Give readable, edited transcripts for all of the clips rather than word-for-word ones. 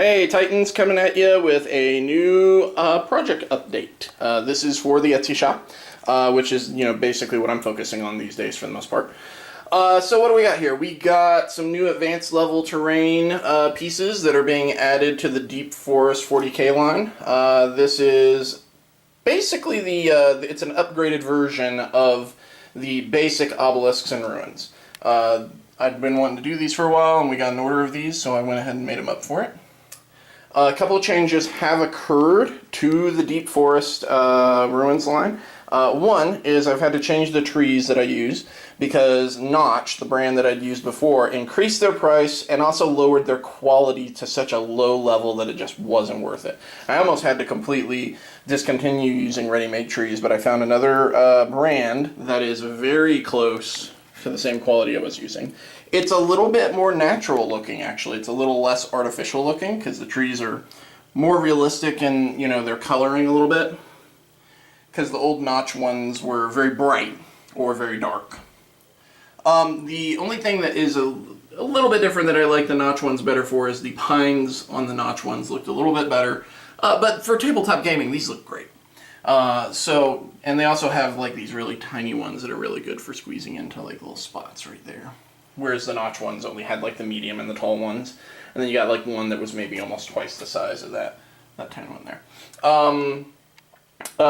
Hey Titans, coming at you with a new project update. This is for the Etsy shop, which is basically what I'm focusing on these days for the most part. So what do we got here? We got some new advanced level terrain pieces that are being added to the Deep Forest 40K line. This is basically it's an upgraded version of the basic obelisks and ruins. I'd been wanting to do these for a while, and we got an order of these, so I went ahead and made them up for it. A couple of changes have occurred to the Deep Forest ruins line. One is I've had to change the trees that I use because Notch, the brand that I'd used before, increased their price and also lowered their quality to such a low level that it just wasn't worth it. I almost had to completely discontinue using ready-made trees, but I found another brand that is very close to the same quality I was using. It's a little bit more natural looking, actually. It's a little less artificial looking because the trees are more realistic and, they're coloring a little bit. Because the old Notch ones were very bright or very dark. The only thing that is a little bit different that I like the Notch ones better for is the pines on the Notch ones looked a little bit better. But for tabletop gaming, these look great. And they also have like these really tiny ones that are really good for squeezing into like little spots right there. Whereas the Notch ones only had like the medium and the tall ones. And then you got like one that was maybe almost twice the size of that tiny one there.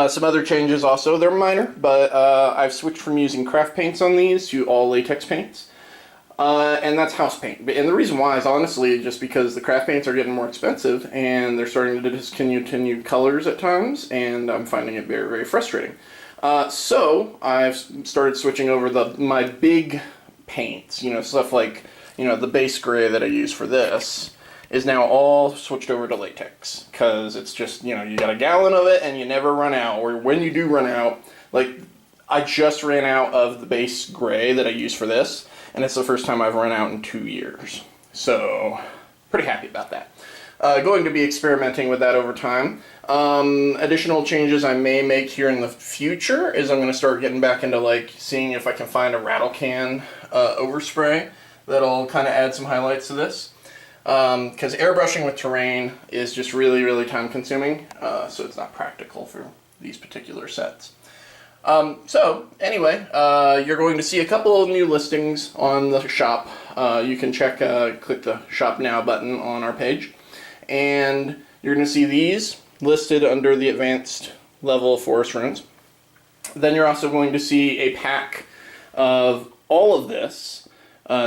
Some other changes also, they're minor, but I've switched from using craft paints on these to all latex paints. And that's house paint. And the reason why is honestly just because the craft paints are getting more expensive and they're starting to discontinue colors at times, and I'm finding it very, very frustrating. So I've started switching over my big paints, stuff like, the base gray that I use for this is now all switched over to latex, because it's just, you got a gallon of it and you never run out, or when you do run out, like, I just ran out of the base gray that I use for this, and it's the first time I've run out in 2 years. So, pretty happy about that. Going to be experimenting with that over time. Additional changes I may make here in the future is I'm going to start getting back into like seeing if I can find a rattle can overspray that'll kind of add some highlights to this. Because airbrushing with terrain is just really, really time consuming, so it's not practical for these particular sets. So anyway, you're going to see a couple of new listings on the shop. You can click the shop now button on our page, and you're going to see these listed under the advanced level forest ruins. Then you're also going to see a pack of all of this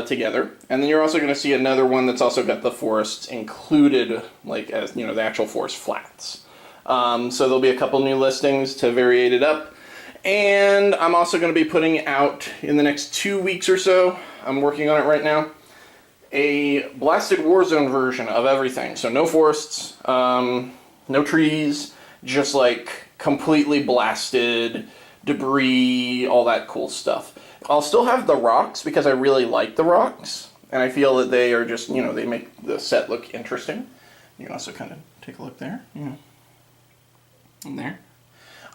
together, and then you're also going to see another one that's also got the forests included, like as the actual forest flats. So there'll be a couple new listings to variate it up, and I'm also going to be putting out in the next 2 weeks or so, I'm working on it right now, a blasted warzone version of everything. So no forests, no trees, just like completely blasted debris, all that cool stuff. I'll still have the rocks because I really like the rocks, and I feel that they are just, they make the set look interesting. You can also kind of take a look there, and there.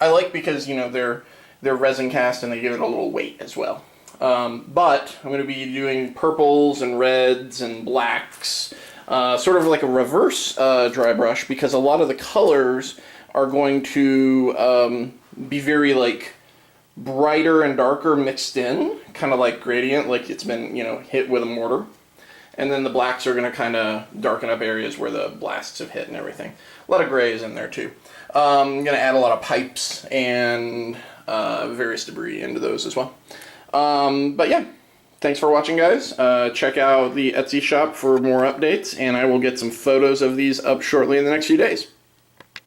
I like because, they're resin cast and they give it a little weight as well. But I'm going to be doing purples and reds and blacks, sort of like a reverse dry brush, because a lot of the colors are going to be very like brighter and darker mixed in, kind of like gradient, like it's been, hit with a mortar. And then the blacks are going to kind of darken up areas where the blasts have hit and everything. A lot of grays in there too. I'm going to add a lot of pipes and various debris into those as well. But yeah, thanks for watching, guys. Check out the Etsy shop for more updates, and I will get some photos of these up shortly in the next few days.